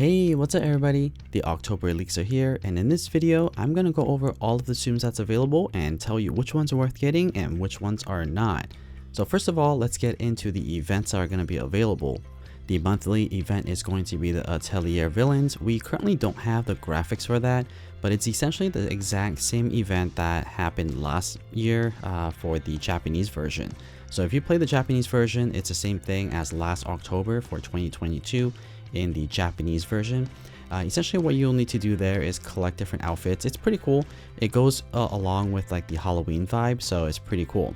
Hey, what's up everybody? The October leaks are here, and in this video, I'm going to go over all of the Tsums that's available and tell you which ones are worth getting and which ones are not. So first of all, let's get into the events that are going to be available. The monthly event is going to be the Atelier villains. We currently don't have the graphics for that, but it's essentially the exact same event that happened last year for the Japanese version. So if you play the Japanese version, it's the same thing as last October for 2022. In the Japanese version. Essentially what you'll need to do there is collect different outfits. It's pretty cool. It goes along with like the Halloween vibe, so it's pretty cool.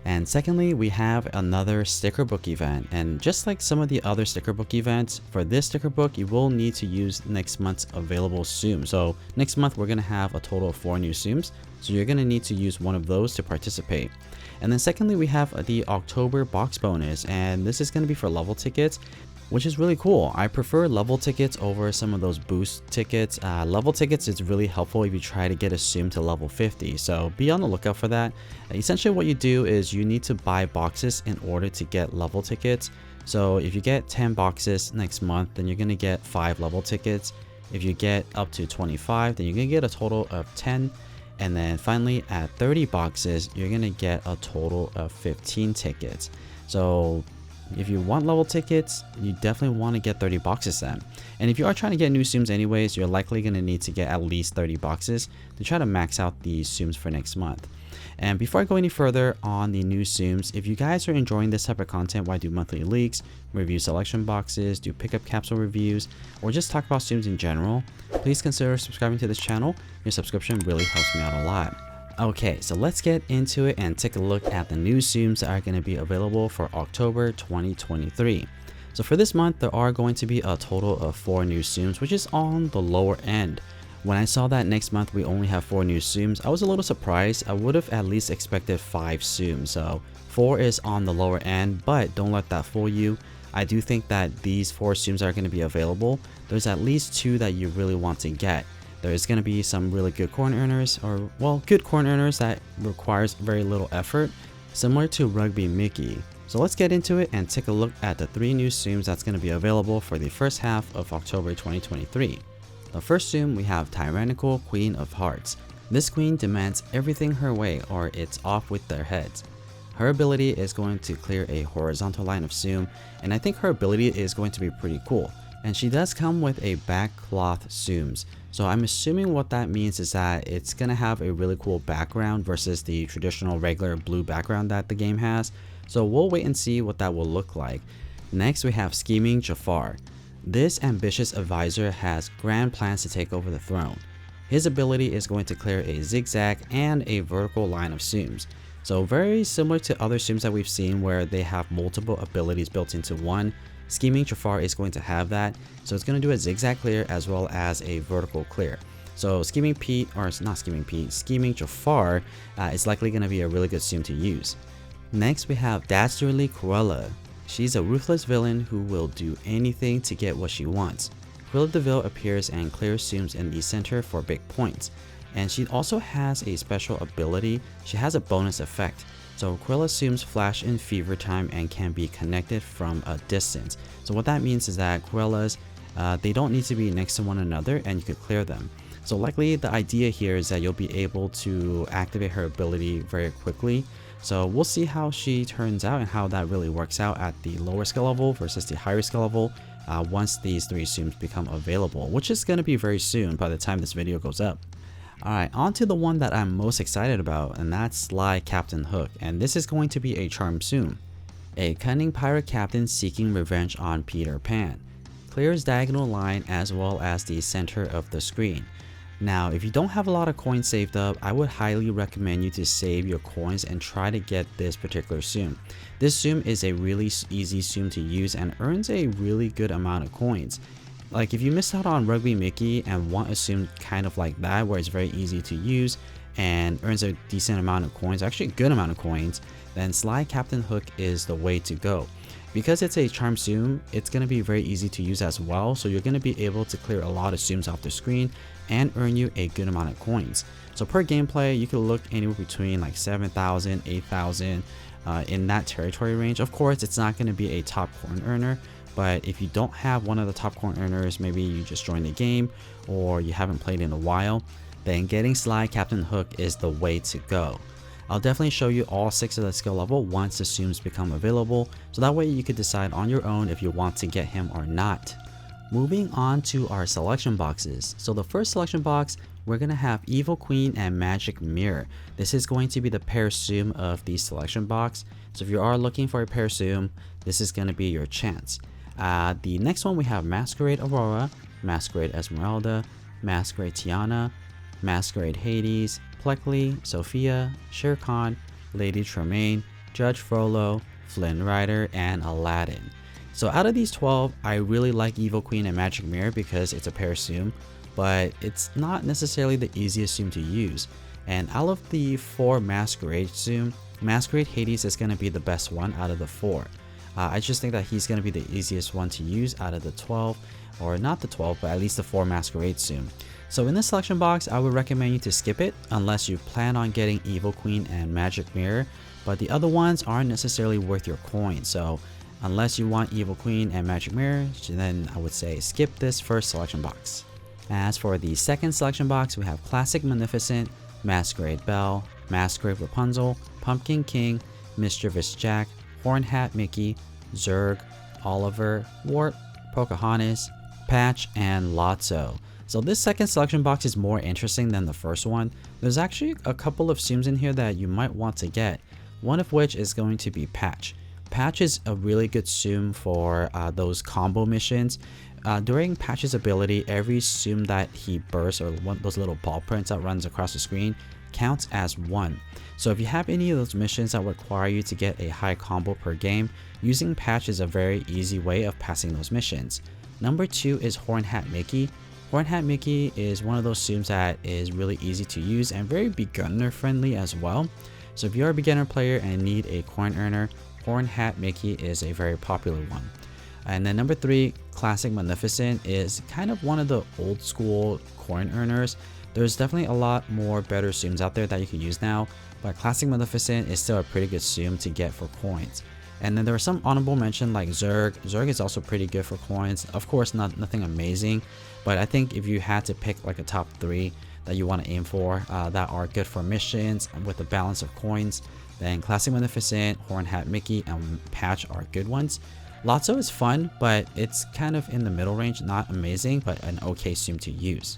And secondly, we have another sticker book event, and just like some of the other sticker book events, for this sticker book you will need to use next month's available Tsum. So next month we're going to have a total of 4 new Tsums, so you're going to need to use one of those to participate. And then secondly, we have the October box bonus, and this is going to be for level tickets, which is really cool. I prefer level tickets over some of those boost tickets. Level tickets is really helpful if you try to get a Tsum to level 50, so be on the lookout for that. Essentially what you do is you need to buy boxes in order to get level tickets. So if you get 10 boxes next month, then you're going to get 5 level tickets. If you get up to 25, then you're going to get a total of 10. And then finally at 30 boxes, you're going to get a total of 15 tickets. So if you want level tickets, you definitely want to get 30 boxes then. And if you are trying to get new Tsums anyways, you're likely going to need to get at least 30 boxes to try to max out the Tsums for next month. And before I go any further on the new Tsums, if you guys are enjoying this type of content where I do monthly leaks, review selection boxes, do pickup capsule reviews, or just talk about Tsums in general, please consider subscribing to this channel. Your subscription really helps me out a lot. Okay, so let's get into it and take a look at the new Tsums that are going to be available for October 2023. So for this month, there are going to be a total of 4 new Tsums, which is on the lower end. When I saw that next month we only have 4 new Tsums, I was a little surprised. I would have at least expected 5 Tsums, so 4 is on the lower end, but don't let that fool you. I do think that these 4 Tsums are going to be available. There's at least 2 that you really want to get. There's going to be some really good coin earners, or well, good coin earners that requires very little effort, similar to Rugby Mickey. So let's get into it and take a look at the 3 new Tsums that's going to be available for the first half of October 2023. The first Tsum, we have Tyrannical Queen of Hearts. This queen demands everything her way or it's off with their heads. Her ability is going to clear a horizontal line of Tsum, and I think her ability is going to be pretty cool. And she does come with a back cloth Tsums. So I'm assuming what that means is that it's going to have a really cool background versus the traditional regular blue background that the game has. So we'll wait and see what that will look like. Next we have Scheming Jafar. This ambitious advisor has grand plans to take over the throne. His ability is going to clear a zigzag and a vertical line of Tsums. So very similar to other Tsums that we've seen where they have multiple abilities built into one. Scheming Jafar is going to have that, so it's going to do a zigzag clear as well as a vertical clear. So Scheming Jafar is likely going to be a really good Tsum to use. Next we have Dastardly Cruella. She's a ruthless villain who will do anything to get what she wants. Cruella DeVille appears and clears Tsums in the center for big points. And she also has a special ability. She has a bonus effect. So Cruella's Tsums flash in fever time and can be connected from a distance. So what that means is that Cruella's, they don't need to be next to one another and you could clear them. So likely the idea here is that you'll be able to activate her ability very quickly. So we'll see how she turns out and how that really works out at the lower skill level versus the higher skill level once these 3 Tsums become available, which is going to be very soon by the time this video goes up. Alright, on to the one that I'm most excited about, and that's Sly Captain Hook, and this is going to be a charm Tsum. A cunning pirate captain seeking revenge on Peter Pan. Clears diagonal line as well as the center of the screen. Now, if you don't have a lot of coins saved up, I would highly recommend you to save your coins and try to get this particular Tsum. This Tsum is a really easy Tsum to use and earns a really good amount of coins. Like if you missed out on Rugby Mickey and want a Tsum kind of like that where it's very easy to use and earns a decent amount of coins, actually a good amount of coins, then Sly Captain Hook is the way to go. Because it's a charm Tsum, it's going to be very easy to use as well, so you're going to be able to clear a lot of Tsums off the screen and earn you a good amount of coins. So per gameplay, you could look anywhere between like 7,000, 8,000 in that territory range. Of course, it's not going to be a top coin earner, but if you don't have one of the top coin earners, maybe you just joined the game or you haven't played in a while, then getting Sly Captain Hook is the way to go. I'll definitely show you all 6 of the skill level once the Tsums become available, so that way you could decide on your own if you want to get him or not. Moving on to our selection boxes. So the first selection box, we're going to have Evil Queen and Magic Mirror. This is going to be the pair Tsum of the selection box. So if you are looking for a pair Tsum, this is going to be your chance. The next one we have Masquerade Aurora, Masquerade Esmeralda, Masquerade Tiana, Masquerade Hades, Pleakley, Sofia, Shere, Lady Tremaine, Judge Frollo, Flynn Rider, and Aladdin. So out of these 12, I really like Evil Queen and Magic Mirror because it's a pair Tsum, but it's not necessarily the easiest Tsum to use. And out of the 4 Masquerade Tsum, Masquerade Hades is going to be the best one out of the 4. I just think that he's going to be the easiest one to use out of the 12, or not the 12, but at least the 4 Masquerade Tsum. So in this selection box, I would recommend you to skip it unless you plan on getting Evil Queen and Magic Mirror, but the other ones aren't necessarily worth your coin. So unless you want Evil Queen and Magic Mirror, then I would say skip this first selection box. As for the second selection box, we have Classic Maleficent, Masquerade Belle, Masquerade Rapunzel, Pumpkin King, Mischievous Jack, Horn Hat Mickey, Zurg, Oliver, Wart, Pocahontas, Patch, and Lotso. So this second selection box is more interesting than the first one. There's actually a couple of Tsums in here that you might want to get, one of which is going to be Patch. Patch is a really good Tsum for those combo missions. During Patch's ability, every Tsum that he bursts, or those little ball prints that runs across the screen, counts as 1. So if you have any of those missions that require you to get a high combo per game, using Patch is a very easy way of passing those missions. Number 2 is Horn Hat Mickey. Horn Hat Mickey is one of those Tsums that is really easy to use and very beginner friendly as well. So if you're a beginner player and need a coin earner, Horn Hat Mickey is a very popular one. And then number 3, Classic Maleficent, is kind of one of the old school coin earners. There's definitely a lot more better Tsums out there that you can use now, but Classic Maleficent is still a pretty good Tsum to get for coins. And then there are some honorable mention like Zurg. Zurg is also pretty good for coins. Of course, nothing amazing, but I think if you had to pick like a top 3 that you want to aim for that are good for missions and with a balance of coins, then Classic Maleficent, Horn Hat Mickey, and Patch are good ones. Lotso is fun, but it's kind of in the middle range, not amazing, but an okay Tsum to use.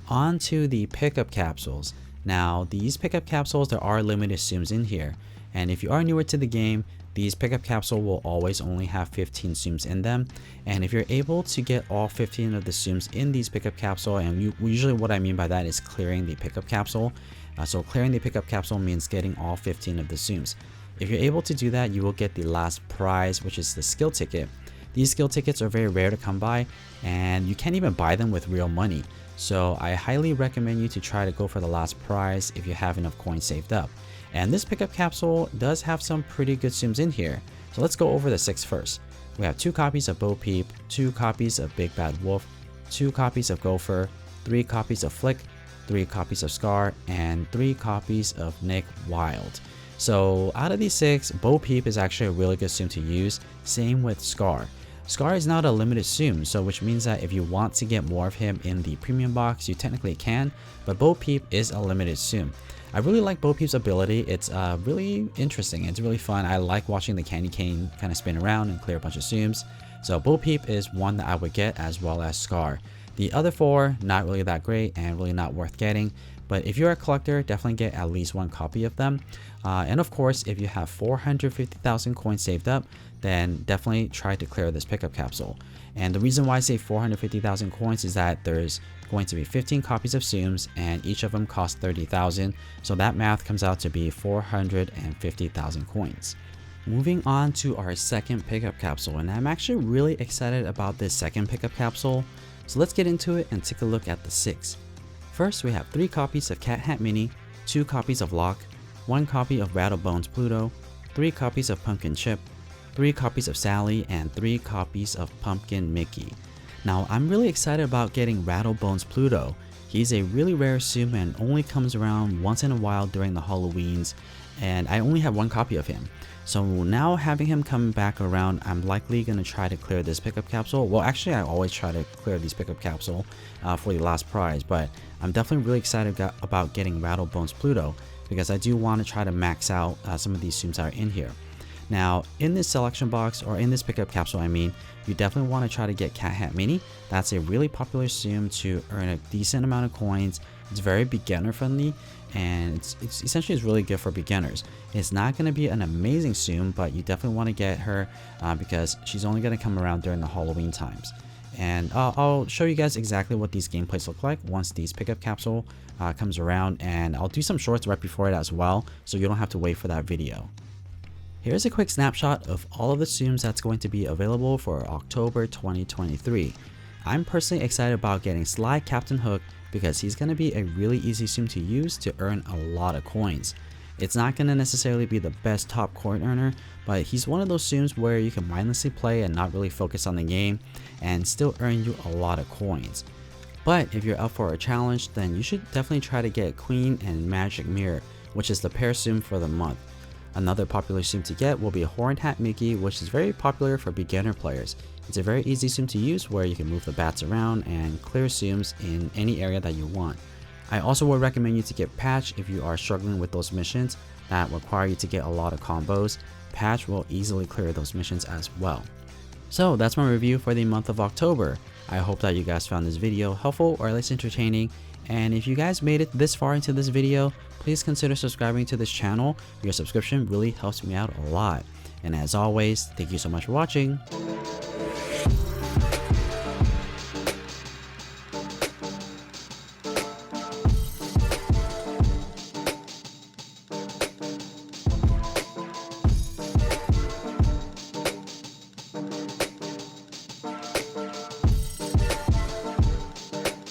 On to the pickup capsules. Now, these pickup capsules, there are limited Tsums in here, and if you are newer to the game, these pickup capsule will always only have 15 Tsums in them. And if you're able to get all 15 of the Tsums in these pickup capsule, and usually what I mean by that is clearing the pickup capsule. So clearing the pickup capsule means getting all 15 of the Tsums. If you're able to do that, you will get the last prize, which is the skill ticket. These skill tickets are very rare to come by, and you can't even buy them with real money. So I highly recommend you to try to go for the last prize if you have enough coins saved up. And this pickup capsule does have some pretty good Tsums in here. So let's go over the 6 first. We have 2 copies of Bo Peep, 2 copies of Big Bad Wolf, 2 copies of Gopher, 3 copies of Flik, 3 copies of Scar, and 3 copies of Nick Wilde. So out of these 6, Bo Peep is actually a really good Tsum to use. Same with Scar. Scar is not a limited Tsum, so which means that if you want to get more of him in the premium box, you technically can, but Bo Peep is a limited Tsum. I really like Bo Peep's ability. It's really interesting. It's really fun. I like watching the candy cane kind of spin around and clear a bunch of Tsums. So Bo Peep is one that I would get, as well as Scar. The other 4, not really that great and really not worth getting. But if you're a collector, definitely get at least 1 copy of them. And of course, if you have 450,000 coins saved up, then definitely try to clear this pickup capsule. And the reason why I say 450,000 coins is that there's going to be 15 copies of Tsums, and each of them cost 30,000. So that math comes out to be 450,000 coins. Moving on to our second pickup capsule, and I'm actually really excited about this second pickup capsule. So let's get into it and take a look at the 6. First, we have 3 copies of Cat Hat Mini, 2 copies of Lock, 1 copy of Rattlebones Pluto, 3 copies of Pumpkin Chip, 3 copies of Sally, and 3 copies of Pumpkin Mickey. Now, I'm really excited about getting Rattlebones Pluto. He's a really rare Tsum and only comes around once in a while during the Halloweens, and I only have one copy of him. So now having him come back around, I'm likely going to try to clear this pickup capsule. Well, actually I always try to clear these pickup capsule for the last prize, but I'm definitely really excited about getting Rattlebones Pluto, because I do want to try to max out some of these Tsums that are in here. Now in this selection box, or in this pickup capsule I mean, you definitely want to try to get Cat Hat Mini. That's a really popular Tsum to earn a decent amount of coins. It's very beginner friendly, and it's essentially really good for beginners. It's not going to be an amazing Tsum, but you definitely want to get her because she's only going to come around during the Halloween times. And I'll show you guys exactly what these gameplays look like once these pickup capsule comes around, and I'll do some shorts right before it as well, so you don't have to wait for that video. Here's a quick snapshot of all of the Tsums that's going to be available for October 2023. I'm personally excited about getting Sly Captain Hook because he's going to be a really easy Tsum to use to earn a lot of coins. It's not going to necessarily be the best top coin earner, but he's one of those Tsums where you can mindlessly play and not really focus on the game and still earn you a lot of coins. But if you're up for a challenge, then you should definitely try to get Queen and Magic Mirror, which is the pair Tsum for the month. Another popular Tsum to get will be Horned Hat Mickey, which is very popular for beginner players. It's a very easy Tsum to use where you can move the bats around and clear Tsums in any area that you want. I also would recommend you to get Patch if you are struggling with those missions that require you to get a lot of combos. Patch will easily clear those missions as well. So that's my review for the month of October. I hope that you guys found this video helpful or at least entertaining. And if you guys made it this far into this video, please consider subscribing to this channel. Your subscription really helps me out a lot. And as always, thank you so much for watching.